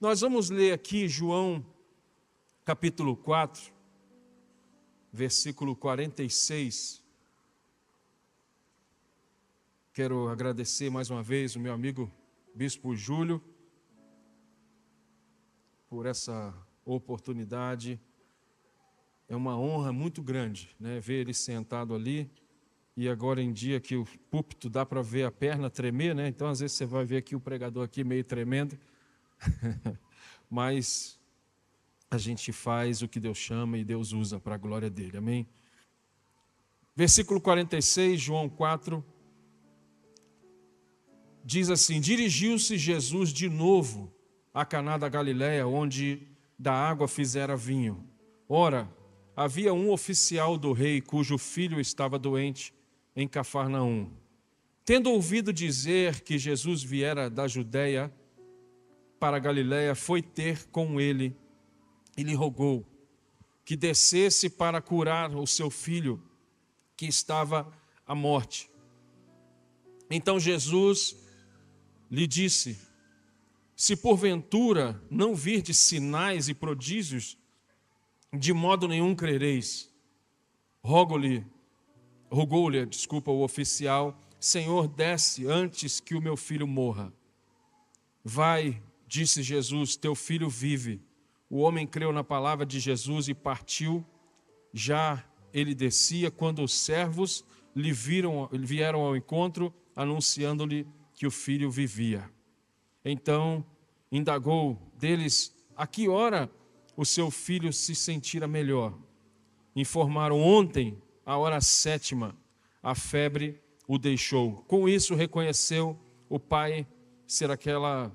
Nós vamos ler aqui João capítulo 4, versículo 46. Quero agradecer mais uma vez o meu amigo Bispo Júlio por essa oportunidade. É uma honra muito grande, né, ver ele sentado ali. E agora em dia que o púlpito dá para ver a perna tremer, né? Então às vezes você vai ver aqui o pregador aqui meio tremendo. Mas a gente faz o que Deus chama e Deus usa para a glória dele. Amém? Versículo 46, João 4. Diz assim: dirigiu-se Jesus de novo a Caná da Galileia, onde da água fizera vinho. Ora, havia um oficial do rei, cujo filho estava doente, em Cafarnaum. Tendo ouvido dizer que Jesus viera da Judeia para a Galileia, foi ter com ele e lhe rogou que descesse para curar o seu filho, que estava à morte. Então Jesus lhe disse: se porventura não virdes sinais e prodígios, de modo nenhum crereis. Rogou-lhe o oficial: Senhor, desce antes que o meu filho morra. Vai, disse Jesus, teu filho vive. O homem creu na palavra de Jesus e partiu. Já ele descia quando os servos lhe vieram ao encontro, anunciando-lhe que o filho vivia. Então indagou deles a que hora o seu filho se sentira melhor. Informaram: ontem, à hora 7, a febre o deixou. Com isso reconheceu o pai ser aquela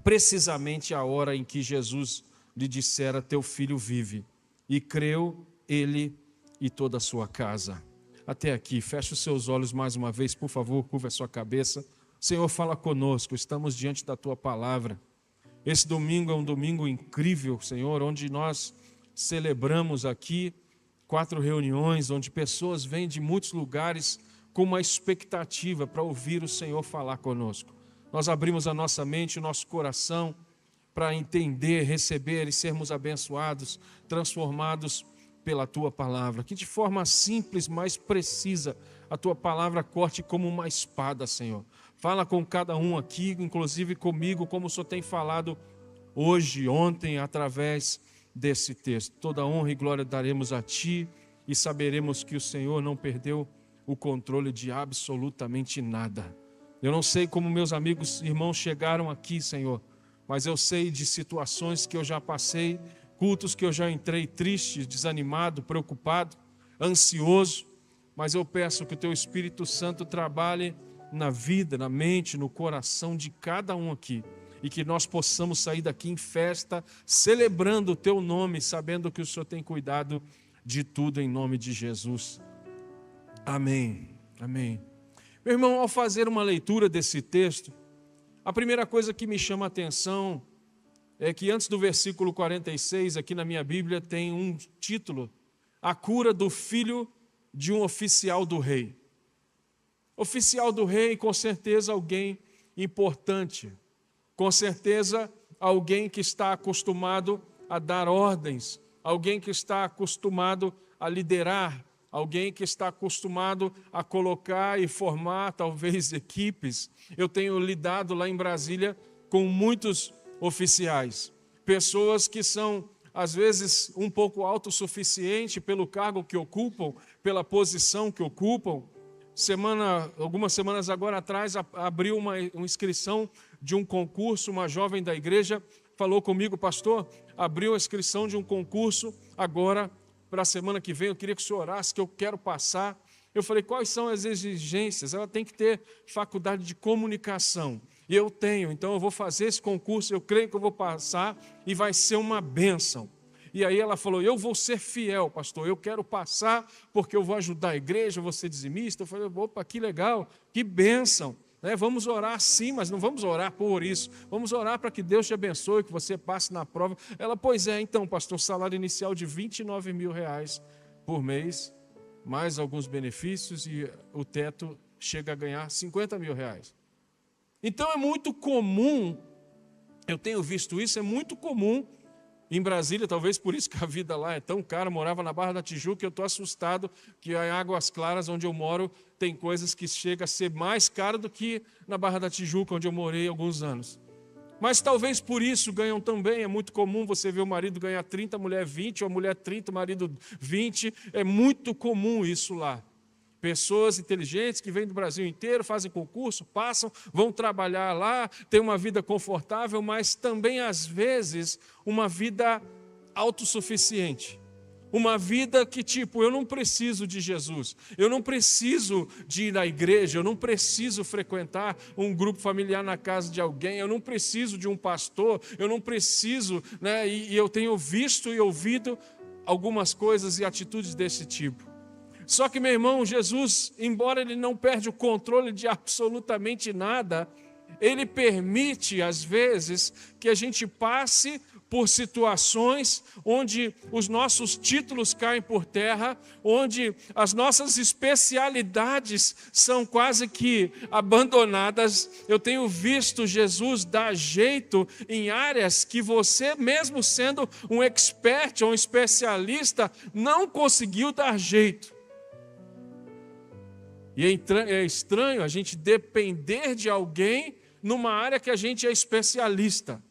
precisamente a hora em que Jesus lhe dissera: teu filho vive. E creu ele e toda a sua casa. Até aqui, feche os seus olhos mais uma vez, por favor, curva a sua cabeça. Senhor, fala conosco, estamos diante da tua palavra. Esse domingo é um domingo incrível, Senhor, onde nós celebramos aqui 4 reuniões, onde pessoas vêm de muitos lugares com uma expectativa para ouvir o Senhor falar conosco. Nós abrimos a nossa mente, o nosso coração, para entender, receber e sermos abençoados, transformados pela tua palavra. Que de forma simples, mas precisa, a tua palavra corte como uma espada, Senhor. Fala com cada um aqui, inclusive comigo, como o Senhor tem falado hoje, ontem, através desse texto. Toda honra e glória daremos a Ti e saberemos que o Senhor não perdeu o controle de absolutamente nada. Eu não sei como meus amigos e irmãos chegaram aqui, Senhor, mas eu sei de situações que eu já passei, cultos que eu já entrei triste, desanimado, preocupado, ansioso, mas eu peço que o Teu Espírito Santo trabalhe na vida, na mente, no coração de cada um aqui, e que nós possamos sair daqui em festa, celebrando o Teu nome, sabendo que o Senhor tem cuidado de tudo, em nome de Jesus. Amém. Amém. Meu irmão, ao fazer uma leitura desse texto, a primeira coisa que me chama a atenção é que antes do versículo 46, aqui na minha Bíblia, tem um título: a cura do filho de um oficial do rei. Oficial do rei, com certeza alguém importante, com certeza alguém que está acostumado a dar ordens, alguém que está acostumado a liderar, alguém que está acostumado a colocar e formar talvez equipes. Eu tenho lidado lá em Brasília com muitos oficiais, pessoas que são às vezes um pouco autossuficientes pelo cargo que ocupam, pela posição que ocupam. Algumas semanas agora atrás, abriu uma inscrição de um concurso. Uma jovem da igreja falou comigo: pastor, abriu a inscrição de um concurso agora para a semana que vem, eu queria que o senhor orasse, que eu quero passar. Eu falei: quais são as exigências? Ela tem que ter faculdade de comunicação. E eu tenho, então eu vou fazer esse concurso, eu creio que eu vou passar e vai ser uma bênção. E aí ela falou: eu vou ser fiel, pastor, eu quero passar porque eu vou ajudar a igreja, eu vou ser dizimista. Eu falei: opa, que legal, que bênção. Vamos orar sim, mas não vamos orar por isso. Vamos orar para que Deus te abençoe, que você passe na prova. Ela: pois é, então, pastor, salário inicial de R$29 mil por mês, mais alguns benefícios, e o teto chega a ganhar R$50 mil. Então é muito comum Eu tenho visto isso, é muito comum em Brasília, talvez por isso que a vida lá é tão cara. Eu morava na Barra da Tijuca e eu estou assustado que em Águas Claras, onde eu moro, tem coisas que chegam a ser mais caro do que na Barra da Tijuca, onde eu morei há alguns anos. Mas talvez por isso ganham também. É muito comum você ver o marido ganhar 30, a mulher 20, ou a mulher 30, o marido 20. É muito comum isso lá. Pessoas inteligentes que vêm do Brasil inteiro, fazem concurso, passam, vão trabalhar lá, têm uma vida confortável, mas também, às vezes, uma vida autossuficiente. Uma vida que, tipo, eu não preciso de Jesus, eu não preciso de ir à igreja, eu não preciso frequentar um grupo familiar na casa de alguém, eu não preciso de um pastor, eu não preciso, né? E eu tenho visto e ouvido algumas coisas e atitudes desse tipo. Só que, meu irmão, Jesus, embora ele não perde o controle de absolutamente nada, ele permite, às vezes, que a gente passe por situações onde os nossos títulos caem por terra, onde as nossas especialidades são quase que abandonadas. Eu tenho visto Jesus dar jeito em áreas que você, mesmo sendo um expert ou um especialista, não conseguiu dar jeito. E é estranho a gente depender de alguém numa área que a gente é especialista.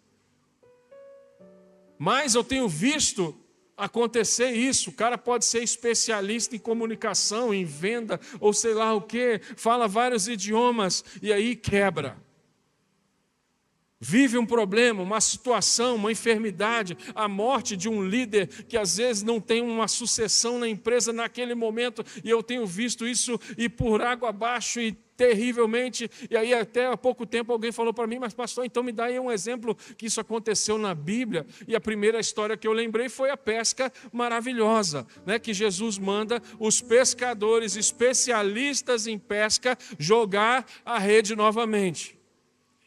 Mas eu tenho visto acontecer isso. O cara pode ser especialista em comunicação, em venda, ou sei lá o quê, fala vários idiomas e aí quebra. Vive um problema, uma situação, uma enfermidade, a morte de um líder que às vezes não tem uma sucessão na empresa naquele momento, e eu tenho visto isso ir por água abaixo e terrivelmente, e aí até há pouco tempo alguém falou para mim, mas pastor, então me dá aí um exemplo que isso aconteceu na Bíblia, e a primeira história que eu lembrei foi a pesca maravilhosa, né, que Jesus manda os pescadores especialistas em pesca jogar a rede novamente.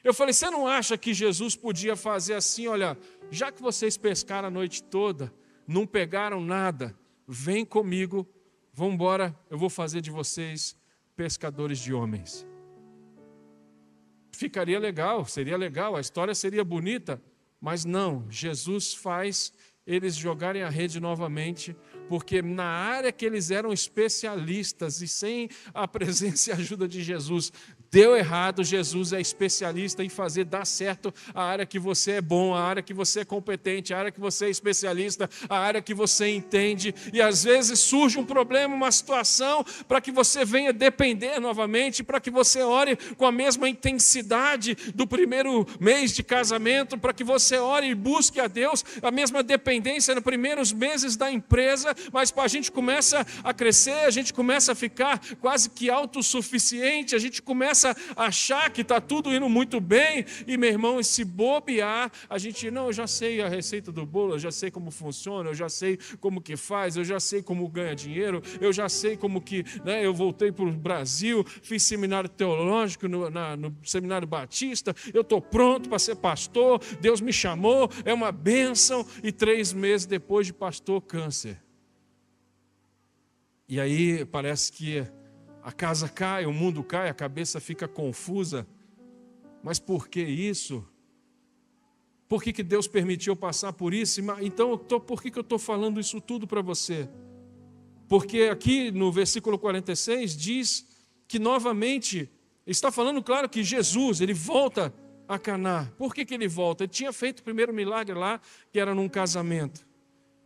Eu falei, você não acha que Jesus podia fazer assim, olha, já que vocês pescaram a noite toda, não pegaram nada, vem comigo, vamos embora, eu vou fazer de vocês pescadores de homens. Ficaria legal, seria legal, a história seria bonita, mas não, Jesus faz eles jogarem a rede novamente, porque na área que eles eram especialistas e sem a presença e ajuda de Jesus, deu errado. Jesus é especialista em fazer dar certo a área que você é bom, a área que você é competente, a área que você é especialista, a área que você entende. E às vezes surge um problema, uma situação, para que você venha depender novamente, para que você ore com a mesma intensidade do primeiro mês de casamento, para que você ore e busque a Deus, a mesma dependência nos primeiros meses da empresa, mas a gente começa a crescer, a gente começa a ficar quase que autossuficiente, a gente começa a achar que está tudo indo muito bem, e meu irmão, se bobear, a gente, não, eu já sei a receita do bolo, eu já sei como funciona, eu já sei como que faz, eu já sei como ganha dinheiro, eu já sei como que, né, eu voltei para o Brasil, fiz seminário teológico no Seminário Batista, eu estou pronto para ser pastor, Deus me chamou, é uma bênção, e 3 meses depois de pastor, câncer. E aí parece que a casa cai, o mundo cai, a cabeça fica confusa. Mas por que isso? Por que Deus permitiu passar por isso? Então, por que eu estou falando isso tudo para você? Porque aqui no versículo 46 diz que novamente, está falando claro que Jesus, ele volta a Caná. Por que ele volta? Ele tinha feito o primeiro milagre lá, que era num casamento.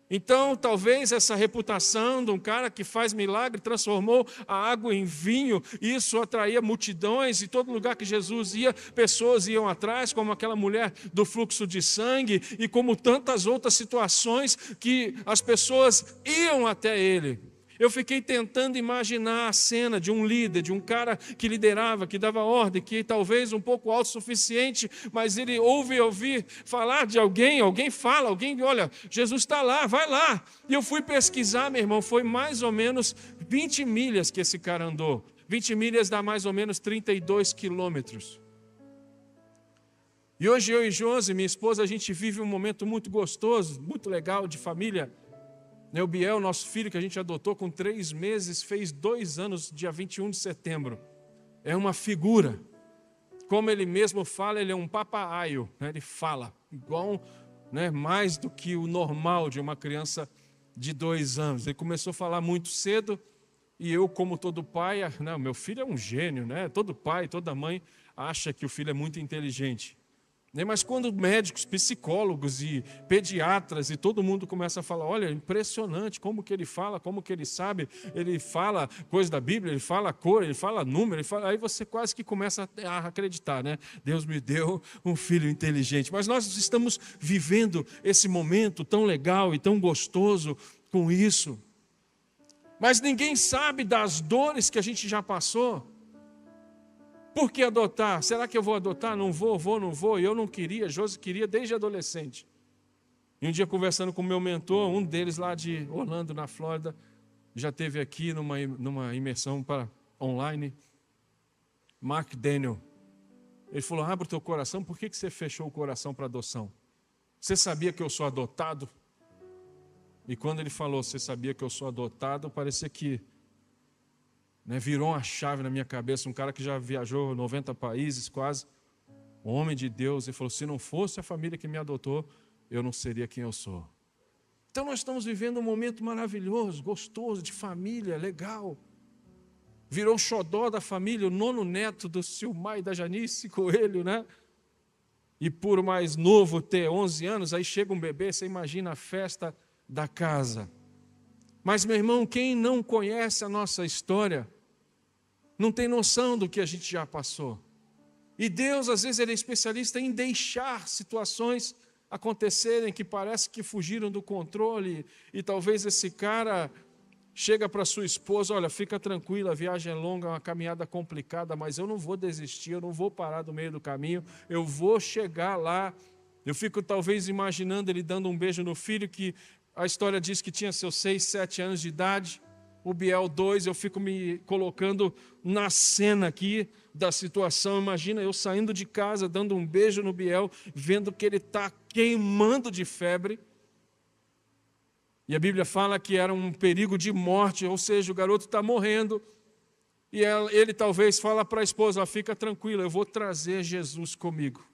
Então, talvez essa reputação de um cara que faz milagre, transformou a água em vinho, isso atraía multidões, e todo lugar que Jesus ia, pessoas iam atrás, como aquela mulher do fluxo de sangue, e como tantas outras situações que as pessoas iam até ele. Eu fiquei tentando imaginar a cena de um líder, de um cara que liderava, que dava ordem, que talvez um pouco autossuficiente, mas ele ouvir falar de alguém fala, olha, Jesus está lá, vai lá. E eu fui pesquisar, meu irmão, foi mais ou menos 20 milhas que esse cara andou. 20 milhas dá mais ou menos 32 quilômetros. E hoje eu e Josi, minha esposa, a gente vive um momento muito gostoso, muito legal de família. O Biel, nosso filho que a gente adotou com 3 meses, fez 2 anos, dia 21 de setembro. É uma figura. como ele mesmo fala, ele é um papagaio, né? Ele fala igual, né, mais do que o normal de uma criança de 2 anos. Ele começou a falar muito cedo e eu, como todo pai, né, meu filho é um gênio, né? Todo pai, toda mãe acha que o filho é muito inteligente. Mas quando médicos, psicólogos e pediatras e todo mundo começa a falar, olha, impressionante como que ele fala, como que ele sabe, ele fala coisa da Bíblia, ele fala cor, ele fala número, aí você quase que começa a acreditar, né? Deus me deu um filho inteligente. Mas nós estamos vivendo esse momento tão legal e tão gostoso com isso. Mas ninguém sabe das dores que a gente já passou. Por que adotar? Será que eu vou adotar? Não vou. Eu não queria, Josi queria desde adolescente. E um dia conversando com o meu mentor, um deles lá de Orlando, na Flórida, já esteve aqui numa imersão online, Mark Daniel. Ele falou, abre o teu coração, por que você fechou o coração para adoção? Você sabia que eu sou adotado? E quando ele falou, você sabia que eu sou adotado, parecia que virou uma chave na minha cabeça, um cara que já viajou 90 países quase, um homem de Deus, e falou, se não fosse a família que me adotou, eu não seria quem eu sou. Então nós estamos vivendo um momento maravilhoso, gostoso, de família, legal. Virou xodó da família, o 9º neto do Silmar e da Janice Coelho, né? E por mais novo ter 11 anos, aí chega um bebê, você imagina a festa da casa. Mas, meu irmão, quem não conhece a nossa história, não tem noção do que a gente já passou. E Deus, às vezes, ele é especialista em deixar situações acontecerem que parece que fugiram do controle. E talvez esse cara chega para sua esposa, olha, fica tranquila, a viagem é longa, é uma caminhada complicada, mas eu não vou desistir, eu não vou parar no meio do caminho, eu vou chegar lá. Eu fico talvez imaginando ele dando um beijo no filho, que a história diz que tinha seus 6, 7 anos de idade. O Biel 2, eu fico me colocando na cena aqui da situação. Imagina eu saindo de casa, dando um beijo no Biel, vendo que ele está queimando de febre. E a Bíblia fala que era um perigo de morte, ou seja, o garoto está morrendo. E ele talvez fala para a esposa, fica tranquila, eu vou trazer Jesus comigo.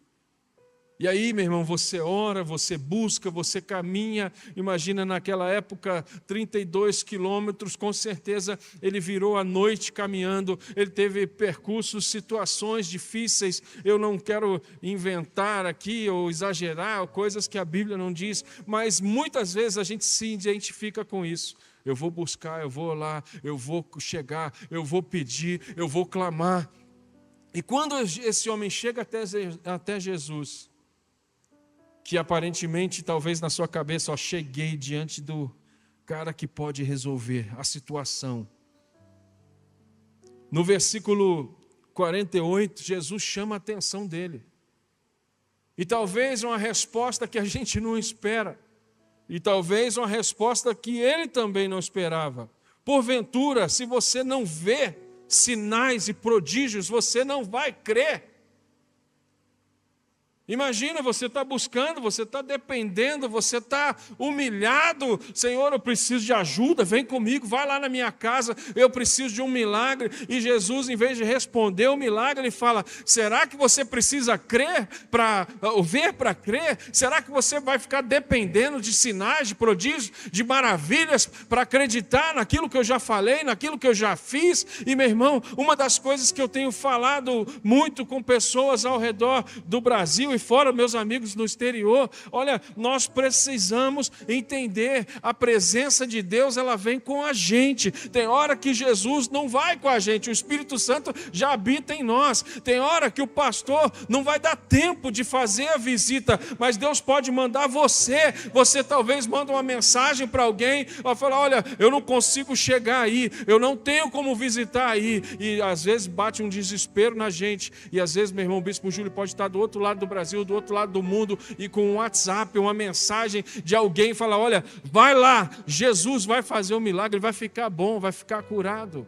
E aí, meu irmão, você ora, você busca, você caminha. Imagina naquela época, 32 quilômetros, com certeza ele virou a noite caminhando. Ele teve percursos, situações difíceis. Eu não quero inventar aqui ou exagerar, coisas que a Bíblia não diz, mas muitas vezes a gente se identifica com isso. Eu vou buscar, eu vou lá, eu vou chegar, eu vou pedir, eu vou clamar. E quando esse homem chega até Jesus, que aparentemente, talvez na sua cabeça, cheguei diante do cara que pode resolver a situação. No versículo 48, Jesus chama a atenção dele. E talvez uma resposta que a gente não espera. E talvez uma resposta que ele também não esperava. Porventura, se você não vê sinais e prodígios, você não vai crer. Imagina, você está buscando, você está dependendo, você está humilhado. Senhor, eu preciso de ajuda, vem comigo, vai lá na minha casa, eu preciso de um milagre. E Jesus, em vez de responder o milagre, ele fala, será que você precisa crer para ver para crer? Será que você vai ficar dependendo de sinais, de prodígios, de maravilhas para acreditar naquilo que eu já falei, naquilo que eu já fiz? E meu irmão, uma das coisas que eu tenho falado muito com pessoas ao redor do Brasil e fora, meus amigos no exterior, olha, nós precisamos entender, a presença de Deus, ela vem com a gente. Tem hora que Jesus não vai com a gente, o Espírito Santo já habita em nós. Tem hora que o pastor não vai dar tempo de fazer a visita, mas Deus pode mandar você talvez manda uma mensagem para alguém, vai falar, olha, eu não consigo chegar aí, eu não tenho como visitar aí, e às vezes bate um desespero na gente, e às vezes, meu irmão, o Bispo Júlio pode estar do outro lado do Brasil, do outro lado do mundo, e com um WhatsApp, uma mensagem de alguém, fala, olha, vai lá, Jesus vai fazer um milagre, ele vai ficar bom, vai ficar curado.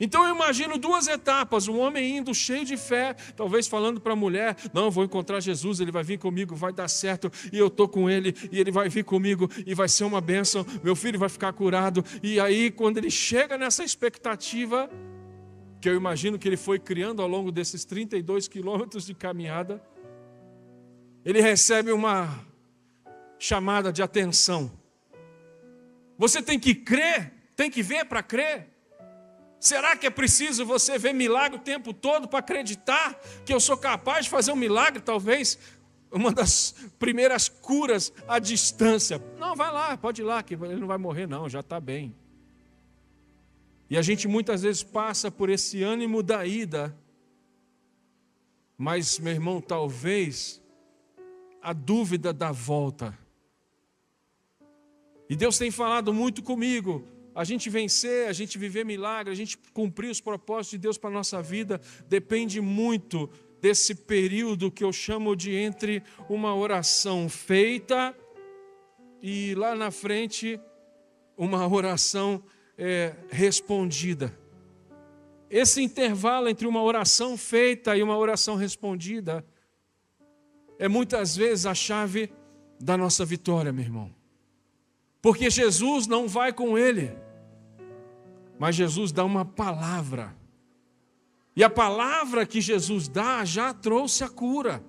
Então eu imagino 2 etapas, um homem indo cheio de fé, talvez falando para a mulher, não, eu vou encontrar Jesus, ele vai vir comigo, vai dar certo, e eu estou com ele, e ele vai vir comigo, e vai ser uma bênção, meu filho vai ficar curado. E aí quando ele chega nessa expectativa, que eu imagino que ele foi criando ao longo desses 32 quilômetros de caminhada, ele recebe uma chamada de atenção. Você tem que crer, tem que ver para crer. Será que é preciso você ver milagre o tempo todo para acreditar que eu sou capaz de fazer um milagre? Talvez uma das primeiras curas à distância. Não, vai lá, pode ir lá, que ele não vai morrer não, já está bem. E a gente muitas vezes passa por esse ânimo da ida, mas, meu irmão, talvez a dúvida da volta. E Deus tem falado muito comigo. A gente vencer, a gente viver milagre, a gente cumprir os propósitos de Deus para a nossa vida, depende muito desse período que eu chamo de entre uma oração feita e lá na frente uma oração respondida. Esse intervalo entre uma oração feita e uma oração respondida é muitas vezes a chave da nossa vitória, meu irmão. Porque Jesus não vai com ele, mas Jesus dá uma palavra. E a palavra que Jesus dá já trouxe a cura.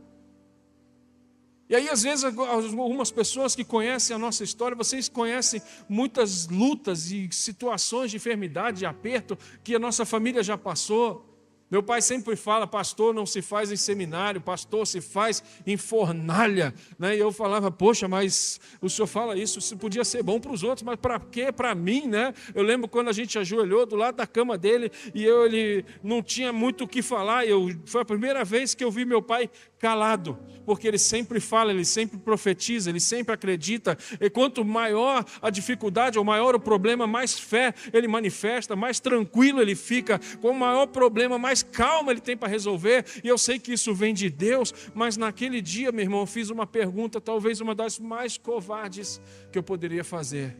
E aí, às vezes, algumas pessoas que conhecem a nossa história, vocês conhecem muitas lutas e situações de enfermidade, de aperto, que a nossa família já passou. Meu pai sempre fala, pastor não se faz em seminário, pastor se faz em fornalha, né? E eu falava, poxa, mas o senhor fala isso podia ser bom para os outros, mas para quê? Para mim, né? Eu lembro quando a gente ajoelhou do lado da cama dele e ele não tinha muito o que falar. Foi a primeira vez que eu vi meu pai calado, porque ele sempre fala, ele sempre profetiza, ele sempre acredita. E quanto maior a dificuldade ou maior o problema, mais fé ele manifesta, mais tranquilo ele fica. Com o maior problema, mais calma ele tem para resolver. E eu sei que isso vem de Deus, mas naquele dia, meu irmão, eu fiz uma pergunta, talvez uma das mais covardes que eu poderia fazer.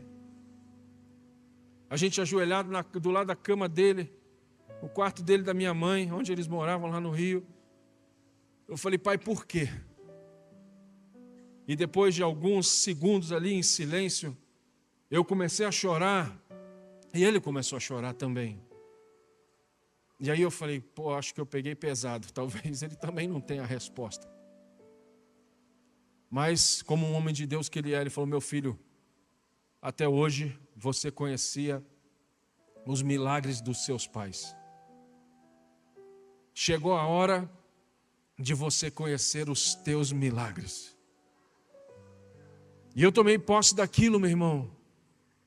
A gente ajoelhado do lado da cama dele, o quarto dele, da minha mãe, onde eles moravam lá no Rio. Eu falei, pai, por quê? E depois de alguns segundos ali em silêncio, eu comecei a chorar, e ele começou a chorar também. E aí eu falei, pô, acho que eu peguei pesado, talvez ele também não tenha a resposta. Mas, como um homem de Deus que ele é, ele falou, meu filho, até hoje você conhecia os milagres dos seus pais. Chegou a hora de você conhecer os teus milagres. E eu tomei posse daquilo, meu irmão.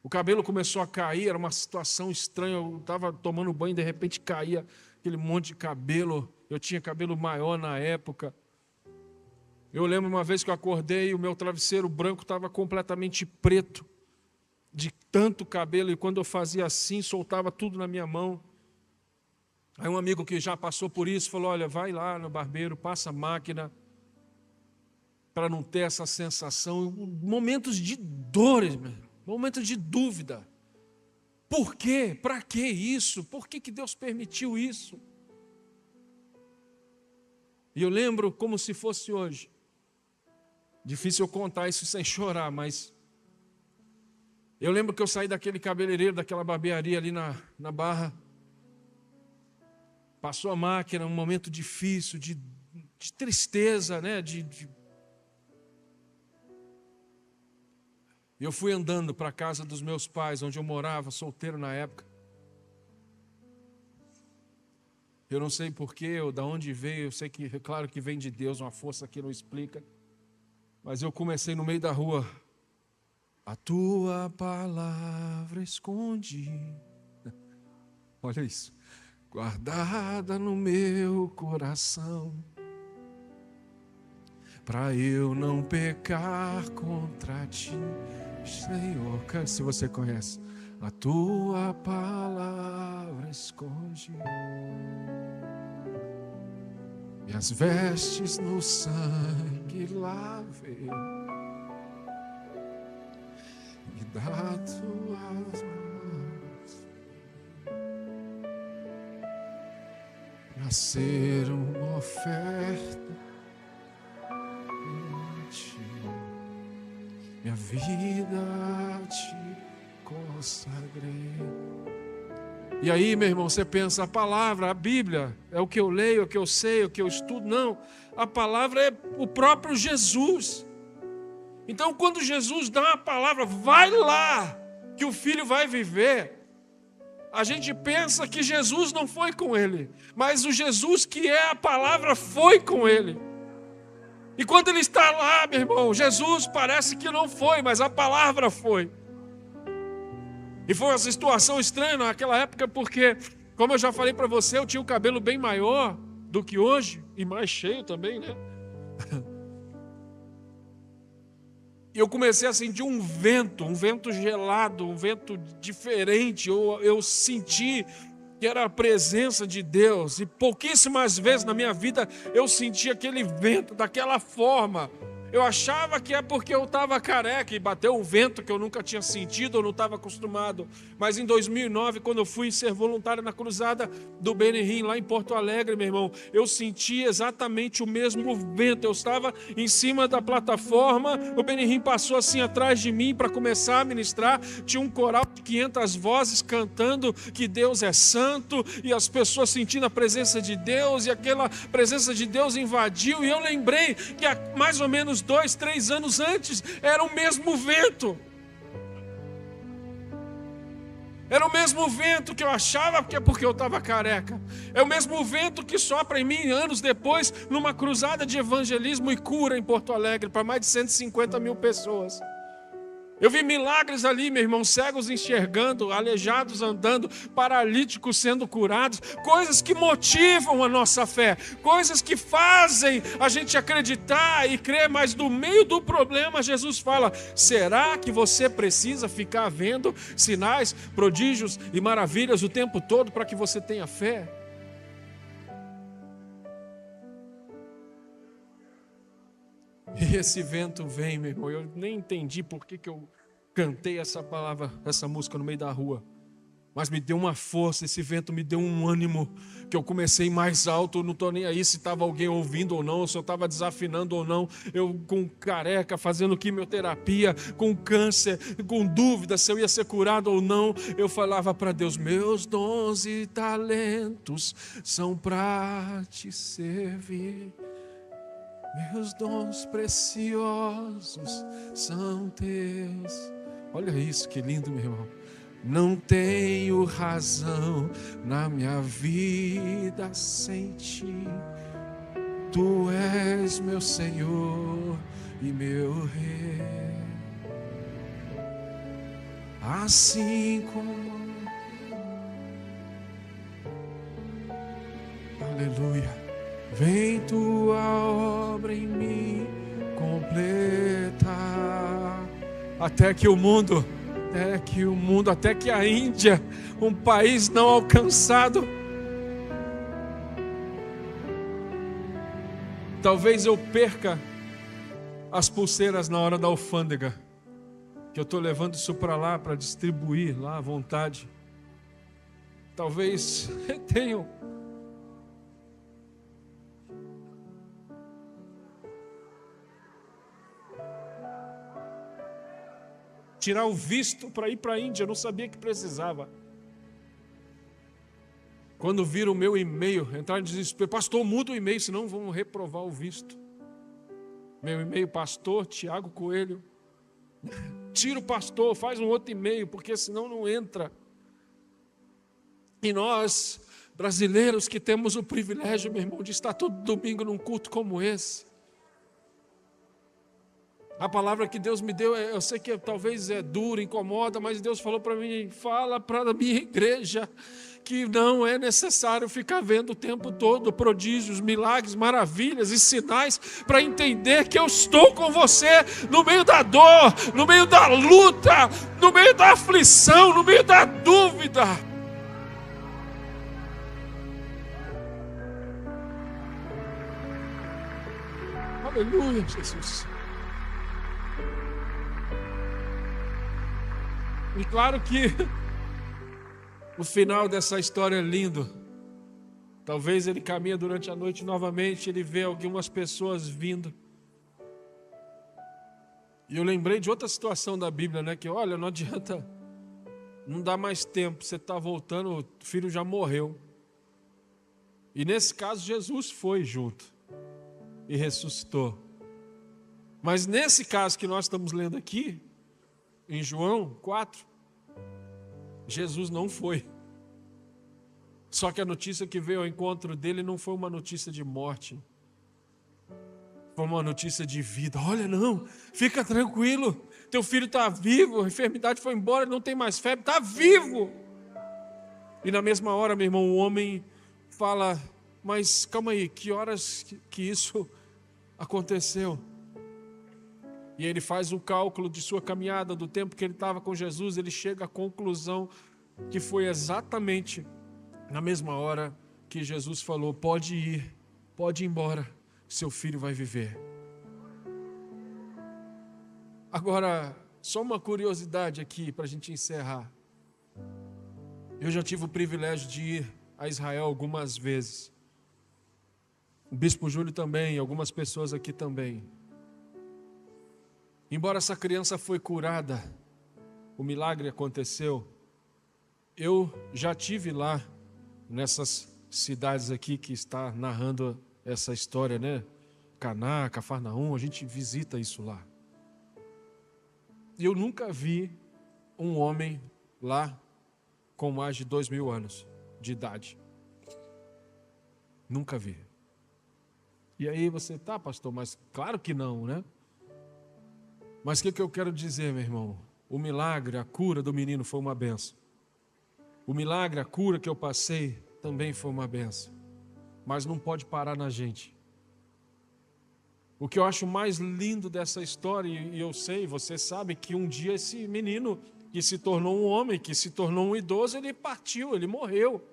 O cabelo começou a cair, era uma situação estranha. Eu estava tomando banho, de repente caía aquele monte de cabelo. Eu tinha cabelo maior na época. Eu lembro uma vez que eu acordei, o meu travesseiro branco estava completamente preto, de tanto cabelo, e quando eu fazia assim, soltava tudo na minha mão. Aí um amigo que já passou por isso falou, olha, vai lá no barbeiro, passa a máquina, para não ter essa sensação. Momentos de dores, momentos de dúvida. Por quê? Para que isso? Por que Deus permitiu isso? E eu lembro como se fosse hoje. Difícil eu contar isso sem chorar, mas eu lembro que eu saí daquele cabeleireiro, daquela barbearia ali na Barra. Passou a máquina, um momento difícil, de tristeza, né? Eu fui andando para a casa dos meus pais, onde eu morava, solteiro na época. Eu não sei porquê ou de onde veio, eu sei que, é claro que vem de Deus, uma força que não explica. Mas eu comecei no meio da rua. A tua palavra escondi. Olha isso. Guardada no meu coração, para eu não pecar contra ti, Senhor. Se você conhece, a tua palavra esconde, e as vestes no sangue lavei, e dá tuas mãos pra ser uma oferta. Minha vida te consagrei. E aí, meu irmão, você pensa, a palavra, a Bíblia, é o que eu leio, é o que eu sei, é o que eu estudo. Não, a palavra é o próprio Jesus. Então, quando Jesus dá uma palavra, vai lá, que o filho vai viver. A gente pensa que Jesus não foi com ele, mas o Jesus que é a palavra foi com ele. E quando ele está lá, meu irmão, Jesus parece que não foi, mas a palavra foi. E foi uma situação estranha naquela época, porque, como eu já falei para você, eu tinha o cabelo bem maior do que hoje, e mais cheio também, né? E eu comecei a sentir um vento gelado, um vento diferente. Eu senti que era a presença de Deus. E pouquíssimas vezes na minha vida eu senti aquele vento daquela forma. Eu achava que é porque eu estava careca e bateu um vento que eu nunca tinha sentido, eu não estava acostumado. Mas em 2009, quando eu fui ser voluntário na cruzada do Benihim, lá em Porto Alegre, meu irmão, eu senti exatamente o mesmo vento. Eu estava em cima da plataforma, o Benihim passou assim atrás de mim para começar a ministrar. Tinha um coral de 500 vozes cantando que Deus é santo, e as pessoas sentindo a presença de Deus, e aquela presença de Deus invadiu. E eu lembrei que há mais ou menos 2, 3 anos antes, era o mesmo vento. Era o mesmo vento que eu achava que é porque eu estava careca. É o mesmo vento que sopra em mim anos depois, numa cruzada de evangelismo e cura em Porto Alegre, para mais de 150 mil pessoas. Eu vi milagres ali, meu irmão, cegos enxergando, aleijados andando, paralíticos sendo curados, coisas que motivam a nossa fé, coisas que fazem a gente acreditar e crer, mas no meio do problema Jesus fala: será que você precisa ficar vendo sinais, prodígios e maravilhas o tempo todo para que você tenha fé? E esse vento vem, meu irmão. Eu nem entendi por que eu cantei essa palavra, essa música no meio da rua. Mas me deu uma força, esse vento me deu um ânimo, que eu comecei mais alto. Eu não estou nem aí se estava alguém ouvindo ou não, se eu estava desafinando ou não. Eu com careca, fazendo quimioterapia, com câncer, com dúvida se eu ia ser curado ou não. Eu falava para Deus: meus dons e talentos são para te servir. Meus dons preciosos são teus. Olha isso, que lindo, meu irmão. Não tenho razão na minha vida sem ti. Tu és meu Senhor e meu Rei. Assim como... Aleluia. Vem tua obra em mim completa, até que a Índia, um país não alcançado, talvez eu perca as pulseiras na hora da alfândega, que eu estou levando isso para lá para distribuir lá à vontade. Talvez tenham tirar o visto para ir para a Índia, eu não sabia que precisava. Quando viram o meu e-mail, entraram em desespero: pastor, muda o e-mail, senão vão reprovar o visto. Meu e-mail: pastor Tiago Coelho. Tira o pastor, faz um outro e-mail, porque senão não entra. E nós, brasileiros, que temos o privilégio, meu irmão, de estar todo domingo num culto como esse, a palavra que Deus me deu, eu sei que talvez é dura, incomoda, mas Deus falou para mim: fala para a minha igreja que não é necessário ficar vendo o tempo todo prodígios, milagres, maravilhas e sinais, para entender que eu estou com você no meio da dor, no meio da luta, no meio da aflição, no meio da dúvida. Aleluia, Jesus. E claro que o final dessa história é lindo. Talvez ele caminha durante a noite novamente, ele vê algumas pessoas vindo. E eu lembrei de outra situação da Bíblia, né? Que olha, não adianta não dá mais tempo, você está voltando, o filho já morreu. E nesse caso, Jesus foi junto e ressuscitou. Mas nesse caso que nós estamos lendo aqui, em João 4, Jesus não foi. Só que a notícia que veio ao encontro dele não foi uma notícia de morte, foi uma notícia de vida. Olha, não, fica tranquilo, teu filho está vivo, a enfermidade foi embora, ele não tem mais febre, está vivo. E na mesma hora, meu irmão, o homem fala, mas calma aí, que horas que isso aconteceu? E ele faz um cálculo de sua caminhada, do tempo que ele estava com Jesus, ele chega à conclusão que foi exatamente na mesma hora que Jesus falou, pode ir embora, seu filho vai viver. Agora, só uma curiosidade aqui para a gente encerrar. Eu já tive o privilégio de ir a Israel algumas vezes. O Bispo Júlio também, algumas pessoas aqui também. Embora essa criança foi curada, o milagre aconteceu, eu já tive lá, nessas cidades aqui que está narrando essa história, né? Caná, Cafarnaum, a gente visita isso lá. E eu nunca vi um homem lá com mais de 2.000 anos de idade. Nunca vi. E aí você, tá, pastor, mas claro que não, né? Mas o que eu quero dizer, meu irmão? O milagre, a cura do menino foi uma benção. O milagre, a cura que eu passei também foi uma benção. Mas não pode parar na gente. O que eu acho mais lindo dessa história, e eu sei, você sabe, que um dia esse menino que se tornou um homem, que se tornou um idoso, ele partiu, ele morreu.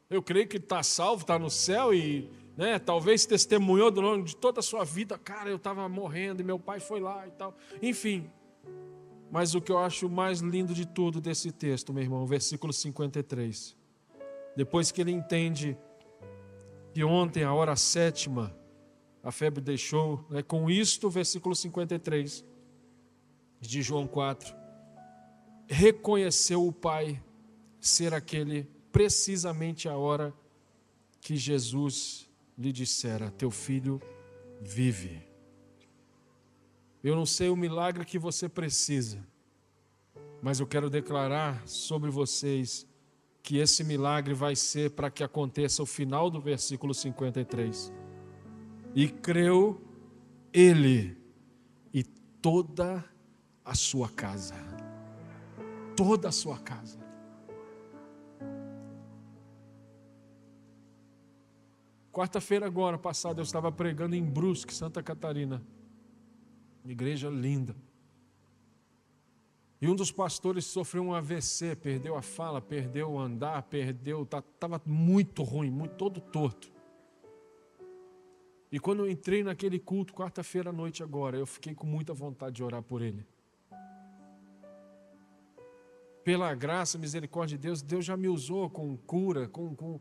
Eu creio que está salvo, está no céu e, né, talvez testemunhou durante de toda a sua vida, cara, eu estava morrendo e meu pai foi lá e tal. Enfim, mas o que eu acho mais lindo de tudo desse texto, meu irmão, versículo 53. Depois que ele entende que ontem, a hora 7ª, a febre deixou, né, com isto, versículo 53 de João 4, reconheceu o Pai ser aquele precisamente a hora que Jesus lhe dissera, teu filho vive. Eu não sei o milagre que você precisa, mas eu quero declarar sobre vocês que esse milagre vai ser para que aconteça o final do versículo 53. E creu ele e toda a sua casa. Toda a sua casa. Quarta-feira agora passada eu estava pregando em Brusque, Santa Catarina. Igreja linda. E um dos pastores sofreu um AVC, perdeu a fala, perdeu o andar, estava muito ruim, todo torto. E quando eu entrei naquele culto, quarta-feira à noite agora, eu fiquei com muita vontade de orar por ele. Pela graça, misericórdia de Deus, Deus já me usou com cura, com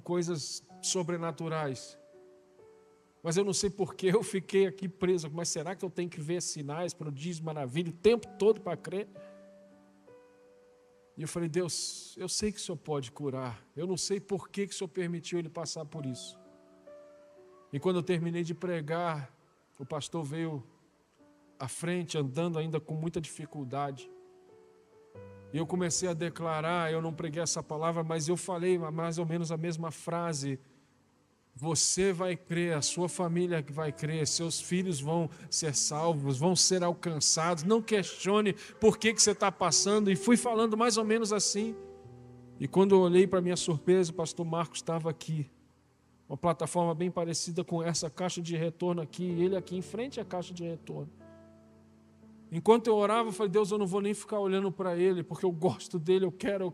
coisas sobrenaturais. Mas eu não sei por que eu fiquei aqui preso. Mas será que eu tenho que ver sinais, prodígios, maravilha, o tempo todo para crer? E eu falei, Deus, eu sei que o Senhor pode curar. Eu não sei por que o Senhor permitiu ele passar por isso. E quando eu terminei de pregar, o pastor veio à frente, andando ainda com muita dificuldade. E eu comecei a declarar, eu não preguei essa palavra, mas eu falei mais ou menos a mesma frase. Você vai crer, a sua família vai crer, seus filhos vão ser salvos, vão ser alcançados. Não questione por que você está passando. E fui falando mais ou menos assim. E quando eu olhei, para minha surpresa, o pastor Marcos estava aqui. Uma plataforma bem parecida com essa caixa de retorno aqui. E ele aqui em frente à caixa de retorno. Enquanto eu orava, eu falei, Deus, eu não vou nem ficar olhando para ele, porque eu gosto dele, eu quero.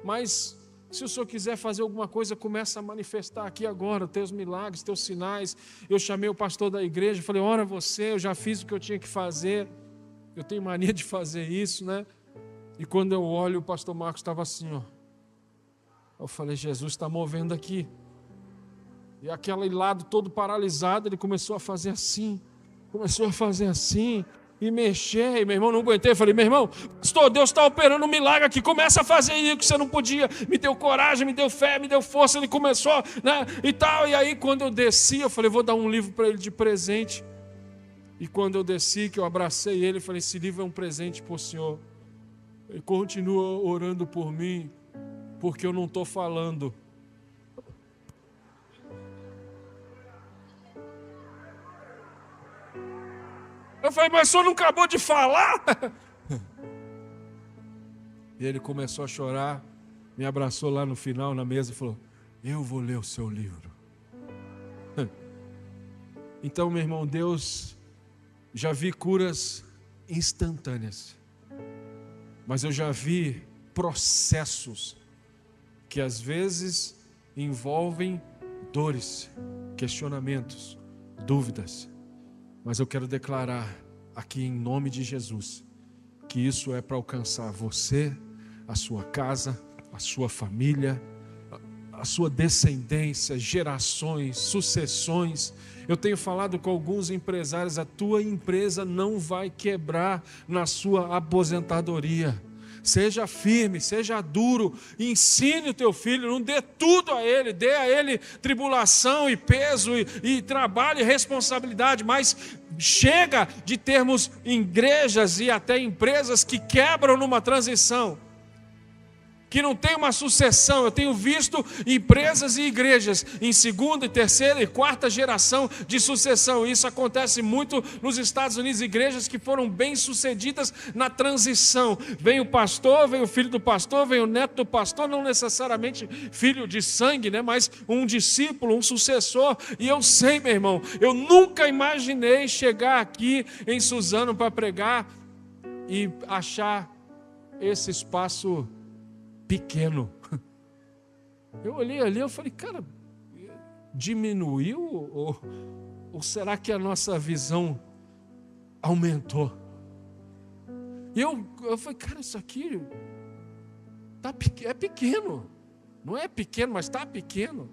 Mas se o Senhor quiser fazer alguma coisa, começa a manifestar aqui agora, teus milagres, teus sinais. Eu chamei o pastor da igreja, falei, ora você, eu já fiz o que eu tinha que fazer. Eu tenho mania de fazer isso, né? E quando eu olho, o pastor Marcos estava assim, ó. Eu falei, Jesus está movendo aqui. E aquele lado todo paralisado, ele começou a fazer assim. e mexer. E meu irmão, não aguentei. Eu falei, meu irmão, pastor, Deus está operando um milagre aqui. Começa a fazer isso que você não podia. Me deu coragem, me deu fé, me deu força. Ele começou, né, e tal. E aí, quando eu desci, eu falei, vou dar um livro para ele de presente. E quando eu desci, que eu abracei ele, eu falei, esse livro é um presente para o senhor. Ele continua orando por mim, porque eu não estou falando. Eu falei, mas o senhor não acabou de falar? E ele começou a chorar, me abraçou lá no final, na mesa, e falou, eu vou ler o seu livro. Então, meu irmão, Deus, já vi curas instantâneas, mas eu já vi processos que às vezes envolvem dores, questionamentos, dúvidas. Mas eu quero declarar aqui em nome de Jesus que isso é para alcançar você, a sua casa, a sua família, a sua descendência, gerações, sucessões. Eu tenho falado com alguns empresários, a tua empresa não vai quebrar na sua aposentadoria. Seja firme, seja duro, ensine o teu filho, não dê tudo a ele, dê a ele tribulação e peso e trabalho e responsabilidade, mas chega de termos igrejas e até empresas que quebram numa transição, que não tem uma sucessão. Eu tenho visto empresas e igrejas em segunda, terceira e quarta geração de sucessão. Isso acontece muito nos Estados Unidos, igrejas que foram bem sucedidas na transição. Vem o pastor, vem o filho do pastor, vem o neto do pastor, não necessariamente filho de sangue, né? Mas um discípulo, um sucessor. E eu sei, meu irmão, eu nunca imaginei chegar aqui em Suzano para pregar e achar esse espaço pequeno. Eu olhei ali, eu falei, cara, diminuiu ou será que a nossa visão aumentou? E eu falei, cara, isso aqui é pequeno. Não é pequeno, mas está pequeno.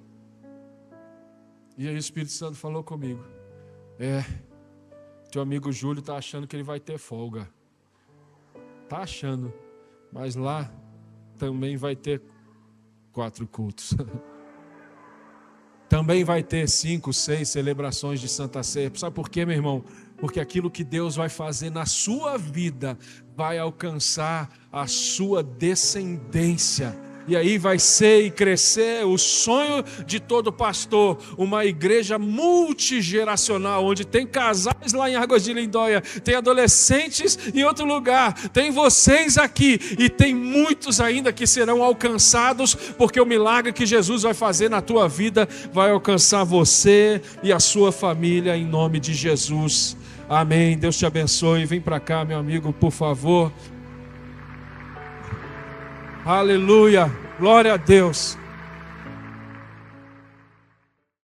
E aí o Espírito Santo falou comigo, teu amigo Júlio está achando que ele vai ter folga. Está achando, mas lá também vai ter 4 cultos. Também vai ter 5, 6 celebrações de Santa Ceia. Sabe por quê, meu irmão? Porque aquilo que Deus vai fazer na sua vida vai alcançar a sua descendência. E aí vai ser e crescer o sonho de todo pastor, uma igreja multigeracional, onde tem casais lá em Águas de Lindóia, tem adolescentes em outro lugar, tem vocês aqui e tem muitos ainda que serão alcançados, porque o milagre que Jesus vai fazer na tua vida vai alcançar você e a sua família em nome de Jesus. Amém. Deus te abençoe. Vem para cá, meu amigo, por favor. Aleluia, glória a Deus.